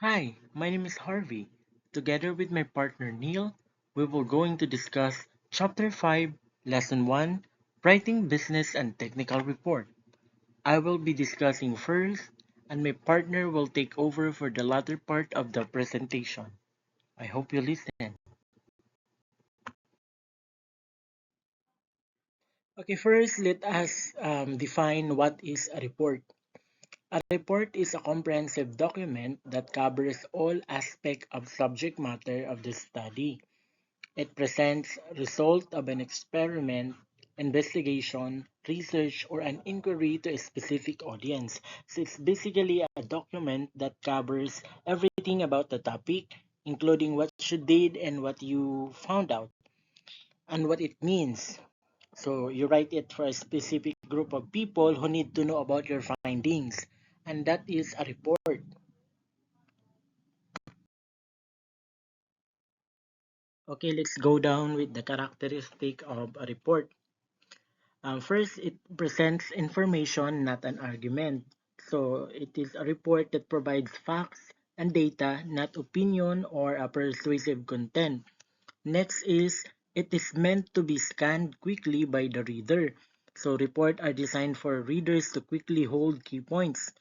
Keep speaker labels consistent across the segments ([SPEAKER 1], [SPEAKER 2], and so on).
[SPEAKER 1] Hi, my name is Harvey. Together with my partner Neil, we will going to discuss Chapter 5, Lesson 1, Writing Business and Technical Report. I will be discussing first, and my partner will take over for the latter part of the presentation. I hope you listen. Okay, first let us define what is a report. A report is a comprehensive document that covers all aspects of subject matter of the study. It presents result of an experiment, investigation, research, or an inquiry to a specific audience. So it's basically a document that covers everything about the topic, including what you did and what you found out and what it means. So you write it for a specific group of people who need to know about your findings, and that is a report. Okay, let's go down with the characteristic of a report. First, it presents information, not an argument. So it is a report that provides facts and data, not opinion or a persuasive content. Next is, it is meant to be scanned quickly by the reader. So reports are designed for readers to quickly hold key points.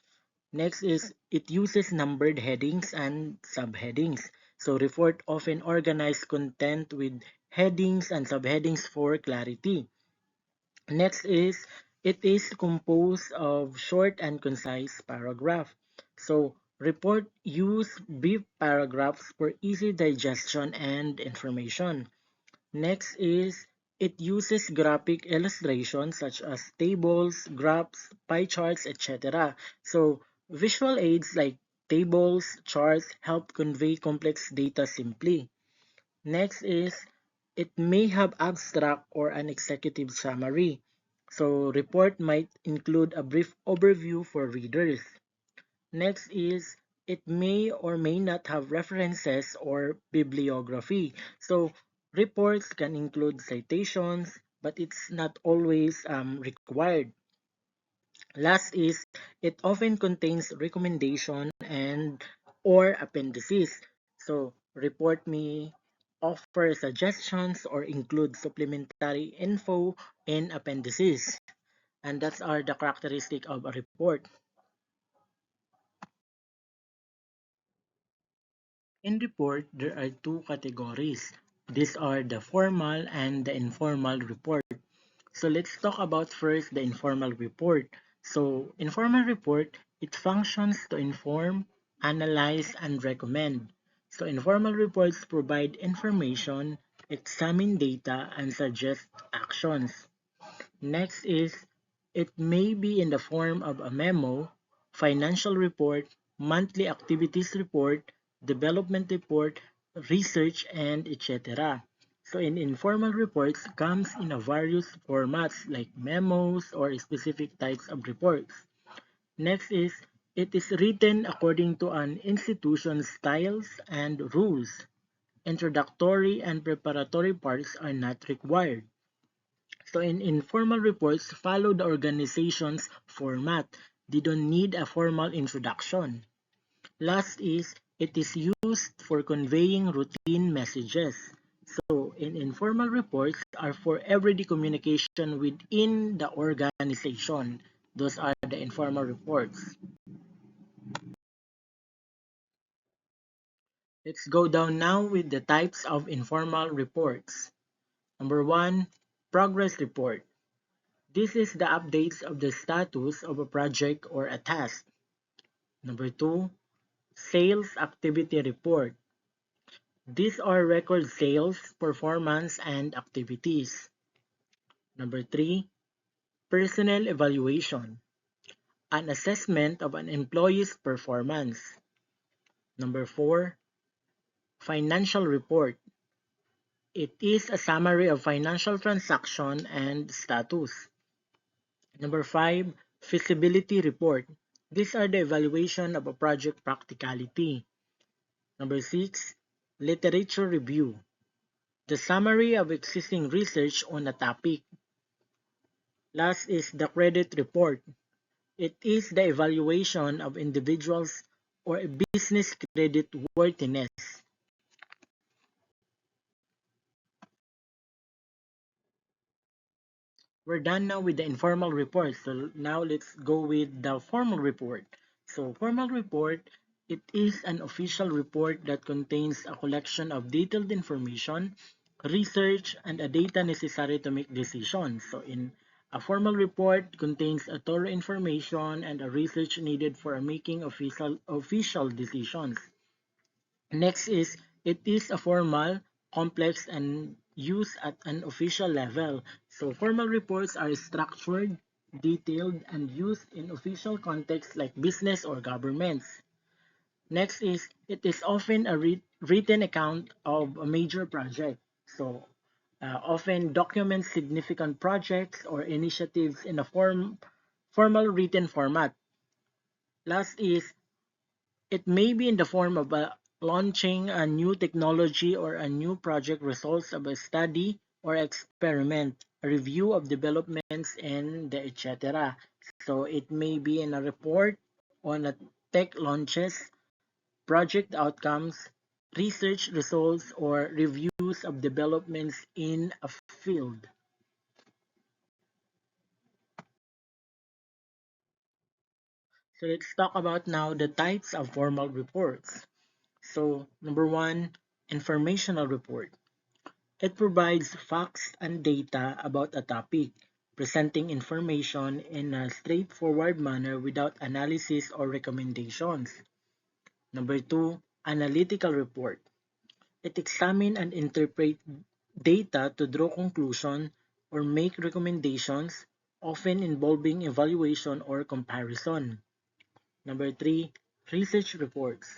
[SPEAKER 1] Next is, it uses numbered headings and subheadings. So report often organize content with headings and subheadings for clarity. Next is, it is composed of short and concise paragraph. So report use brief paragraphs for easy digestion and information. Next is, it uses graphic illustrations such as tables, graphs, pie charts, etc. So visual aids like tables, charts help convey complex data simply. Next is, it may have abstract or an executive summary. So report might include a brief overview for readers. Next is, it may or may not have references or bibliography. So reports can include citations, but it's not always required. Last is, it often contains recommendation and or appendices. So report may offer suggestions or include supplementary info in appendices. And that's are the characteristic of a report. In report, there are two categories. These are the formal and the informal report. So let's talk about first the informal report. So informal report, it functions to inform, analyze, and recommend. So informal reports provide information, examine data, and suggest actions. Next is, it may be in the form of a memo, financial report, monthly activities report, development report, research, and etc. So in informal reports comes in a various formats like memos or specific types of reports. Next is, it is written according to an institution's styles and rules. Introductory and preparatory parts are not required. So in informal reports, follow the organization's format. They don't need a formal introduction. Last is, it is used for conveying routine messages. So in informal reports are for everyday communication within the organization. Those are the informal reports. Let's go down now with the types of informal reports. Number one, progress report. This is the updates of the status of a project or a task. Number two, sales activity report. These are record sales, performance, and activities. Number three, personnel evaluation, an assessment of an employee's performance. Number four, financial report. It is a summary of financial transaction and status. Number five, feasibility report. These are the evaluation of a project practicality. Number six, literature review. The summary of existing research on a topic. Last is the credit report. It is the evaluation of individuals' or a business credit worthiness. We're done now with the informal report. So now let's go with the formal report. So formal report, it is an official report that contains a collection of detailed information, research, and the data necessary to make decisions. So in a formal report contains a thorough information and a research needed for making official decisions. Next is, it is a formal, complex, and used at an official level. So formal reports are structured, detailed, and used in official contexts like business or governments. Next is, it is often a written account of a major project. So often documents significant projects or initiatives in a formal written format. Last is, it may be in the form of launching a new technology or a new project results of a study or experiment, a review of developments, and the etc. So it may be in a report on a tech launches, project outcomes, research results, or reviews of developments in a field. So let's talk about now the types of formal reports. So number one, informational report. It provides facts and data about a topic, presenting information in a straightforward manner without analysis or recommendations. Number two, analytical report. It examines and interprets data to draw conclusions or make recommendations, often involving evaluation or comparison. Number three, research reports.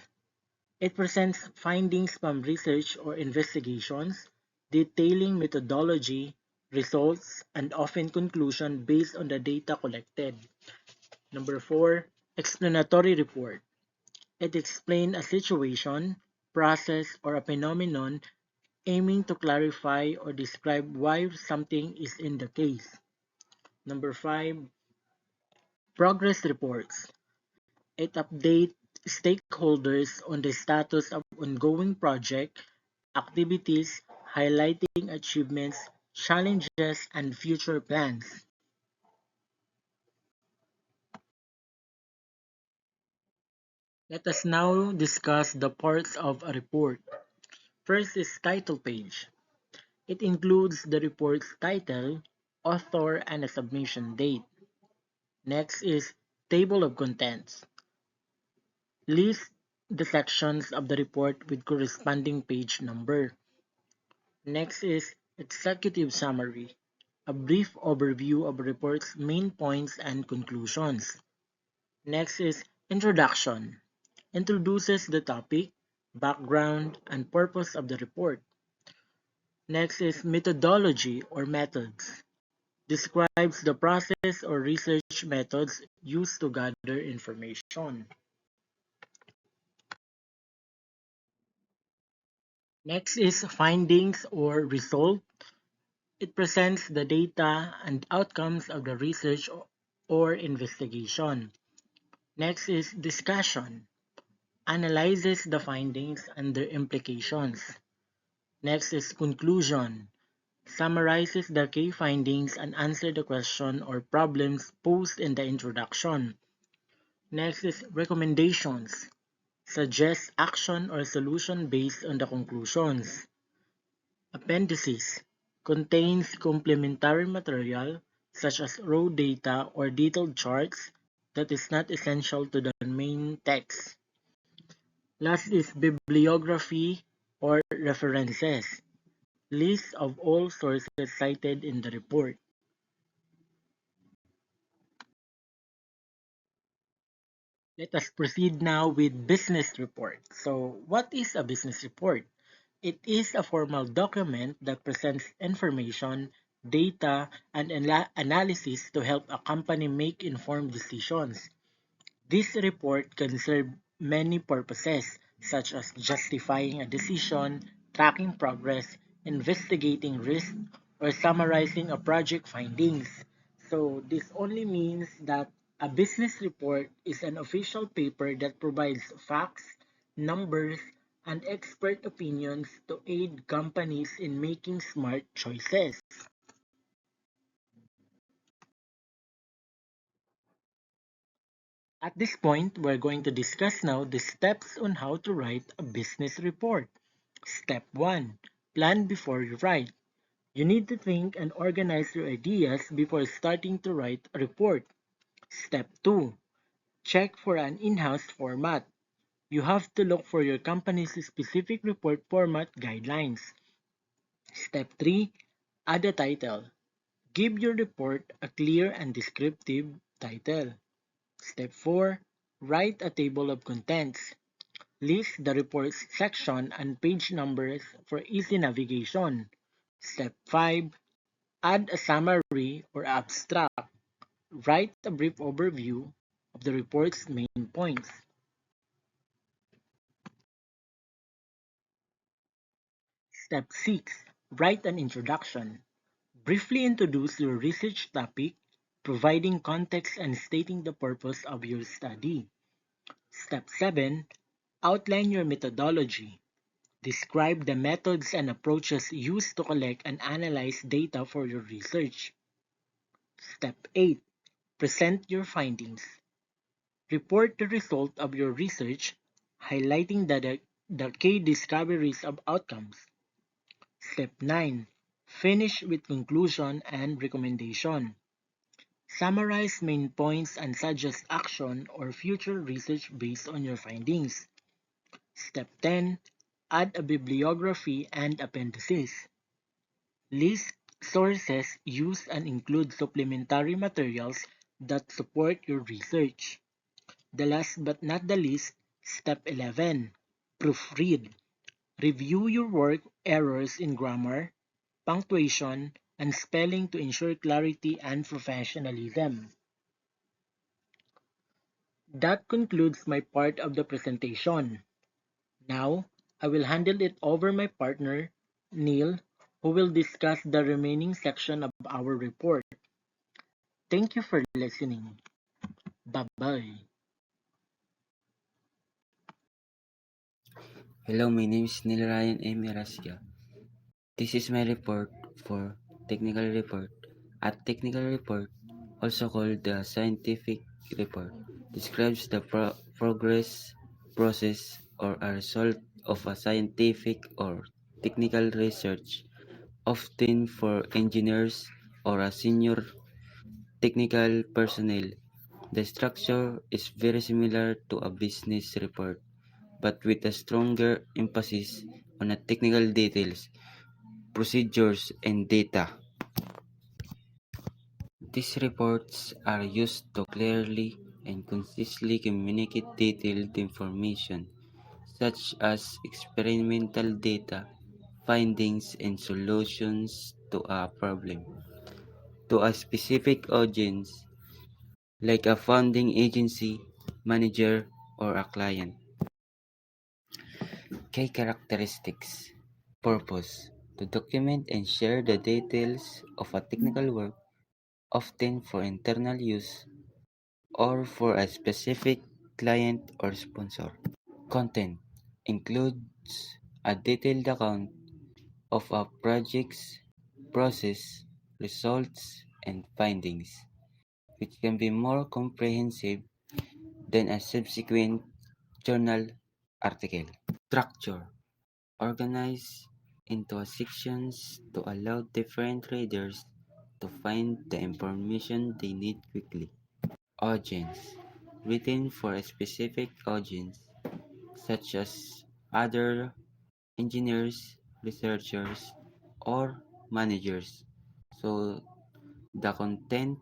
[SPEAKER 1] It presents findings from research or investigations, detailing methodology, results, and often conclusion based on the data collected. Number four, explanatory report. It explains a situation, process, or a phenomenon aiming to clarify or describe why something is in the case. Number five, progress reports. It updates stakeholders on the status of ongoing project activities, highlighting achievements, challenges, and future plans. Let us now discuss the parts of a report. First is title page. It includes the report's title, author, and a submission date. Next is table of contents. List the sections of the report with corresponding page number. Next is executive summary, a brief overview of a report's main points and conclusions. Next is introduction, introduces the topic, background, and purpose of the report. Next is methodology or methods, describes the process or research methods used to gather information. Next is findings or result. It presents the data and outcomes of the research or investigation. Next is discussion, analyzes the findings and their implications. Next is conclusion, summarizes the key findings and answer the question or problems posed in the introduction. Next is recommendations, suggests action or solution based on the conclusions. Appendices, contains complementary material such as raw data or detailed charts that is not essential to the main text. Last is bibliography or references, list of all sources cited in the report. Let us proceed now with business report. So, what is a business report? It is a formal document that presents information, data, and analysis to help a company make informed decisions. This report can serve many purposes, such as justifying a decision, tracking progress, investigating risk, or summarizing a project findings. So this only means that A business report is an official paper that provides facts, numbers, and expert opinions to aid companies in making smart choices. At this point, we're going to discuss now the steps on how to write a business report. Step 1. Plan before you write. You need to think and organize your ideas before starting to write a report. Step 2. Check for an in-house format. You have to look for your company's specific report format guidelines. Step 3. Add a title. Give your report a clear and descriptive title. Step 4. Write a table of contents. List the report's section and page numbers for easy navigation. Step 5. Add a summary or abstract. Write a brief overview of the report's main points. Step 6. Write an introduction. Briefly introduce your research topic, providing context and stating the purpose of your study. Step 7. Outline your methodology. Describe the methods and approaches used to collect and analyze data for your research. Step 8. Present your findings. Report the result of your research, highlighting the key discoveries of outcomes. Step 9. Finish with conclusion and recommendation. Summarize main points and suggest action or future research based on your findings. Step 10. Add a bibliography and appendices. List sources used and include supplementary materials that support your research. The last but not the least, step 11. Proofread. Review your work errors in grammar, punctuation, and spelling to ensure clarity and professionalism. That concludes my part of the presentation. Now, I will handle it over my partner, Neil, who will discuss the remaining section of our report. Thank you for listening. Bye-bye.
[SPEAKER 2] Hello, my name is Neil Ryan M. Erasca. This is my report for technical report. A technical report, also called the scientific report, describes the progress, process, or a result of a scientific or technical research, often for engineers or a senior technical personnel. The structure is very similar to a business report, but with a stronger emphasis on the technical details, procedures, and data. These reports are used to clearly and concisely communicate detailed information, such as experimental data, findings, and solutions to a problem, to a specific audience, like a funding agency, manager, or a client. Key characteristics. Purpose: to document and share the details of a technical work, often for internal use or for a specific client or sponsor. Content includes a detailed account of a project's process, results, and findings, which can be more comprehensive than a subsequent journal article. Structure: organized into sections to allow different readers to find the information they need quickly. Audience: written for a specific audience, such as other engineers, researchers, or managers. So the content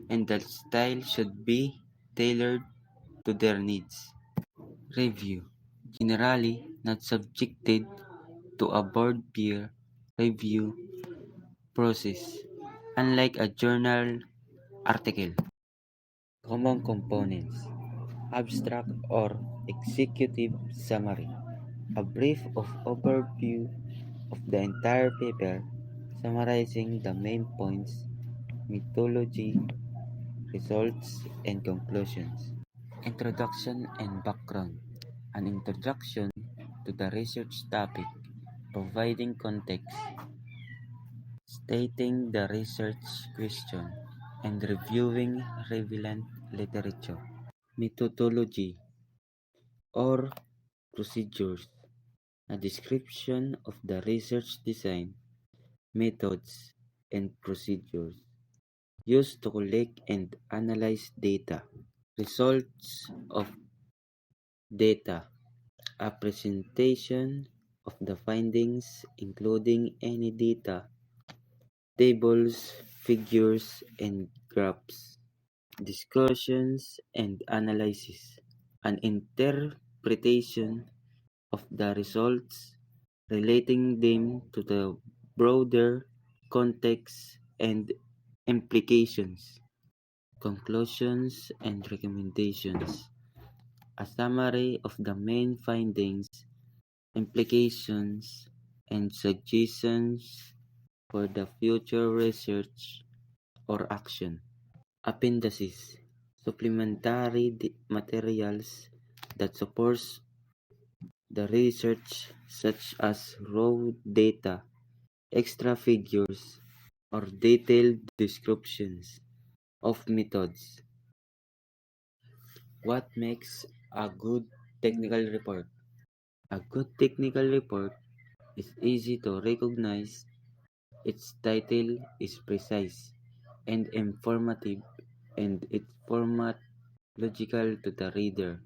[SPEAKER 2] and the style should be tailored to their needs. Review: generally not subjected to a board peer review process, unlike a journal article. Common components: abstract or executive summary, a brief of overview of the entire paper, summarizing the main points, methodology, results, and conclusions. Introduction and background. An introduction to the research topic, providing context, stating the research question, and reviewing relevant literature. Methodology or procedures. A description of the research design, methods, and procedures used to collect and analyze data. Results of data. A presentation of the findings including any data, tables, figures, and graphs. Discussions and analysis. An interpretation of the results, relating them to the broader context and implications. Conclusions and recommendations. A summary of the main findings, implications, and suggestions for the future research or action. Appendices. Supplementary materials that supports the research, such as raw data, extra figures, or detailed descriptions of methods. What makes a good technical report? A good technical report is easy to recognize. Its title is precise and informative, and its format logical to the reader,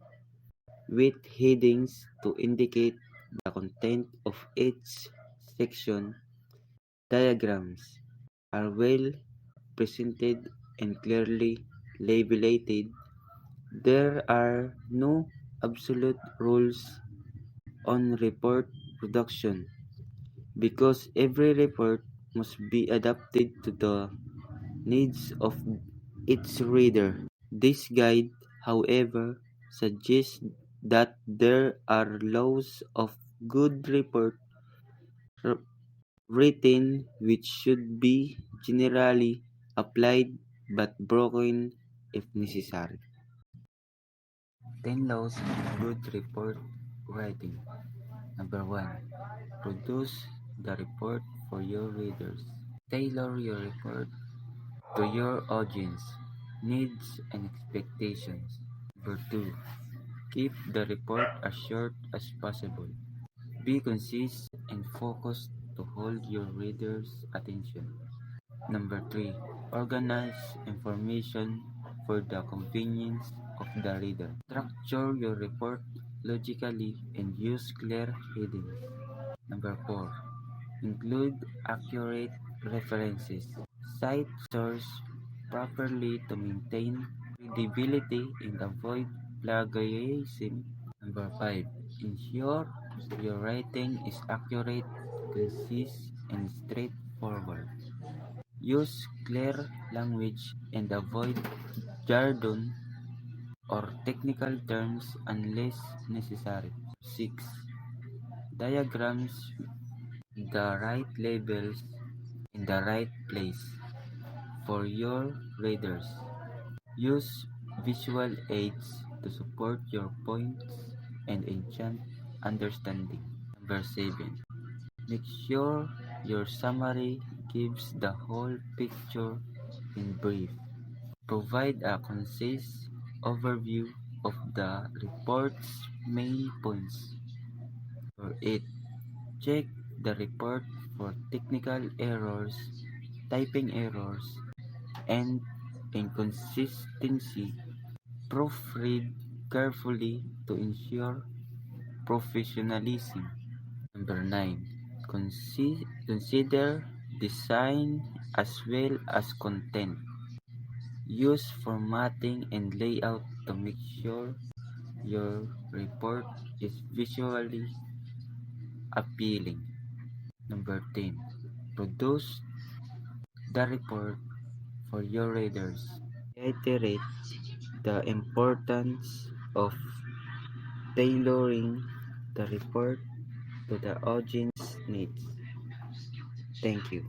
[SPEAKER 2] with headings to indicate the content of each section. Diagrams are well presented and clearly labeled. There are no absolute rules on report production, because every report must be adapted to the needs of its reader. This guide, however, suggests that there are laws of good report written which should be generally applied but broken if necessary. 10 laws of good report writing. Number 1. Produce the report for your readers. Tailor your report to your audience, needs, and expectations. Number 2. Keep the report as short as possible. Be concise and focused to hold your readers' attention. Number 3. Organize information for the convenience of the reader. Structure your report logically and use clear headings. Number 4. Include accurate references. Cite source properly to maintain credibility and avoid plagiarism. Number 5. Ensure your writing is accurate, concise, and straightforward. Use clear language and avoid jargon or technical terms unless necessary. 6. Diagrams the right labels in the right place for your readers. Use visual aids to support your points and enhance understanding. Number 7. Make sure your summary gives the whole picture in brief. Provide a concise overview of the report's main points. Number 8. Check the report for technical errors, typing errors, and inconsistency. Proofread carefully to ensure professionalism. Number 9. Consider design as well as content. Use formatting and layout to make sure your report is visually appealing. Number 10. Produce the report for your readers. Reiterate the importance of tailoring the report to the audience needs. Thank you.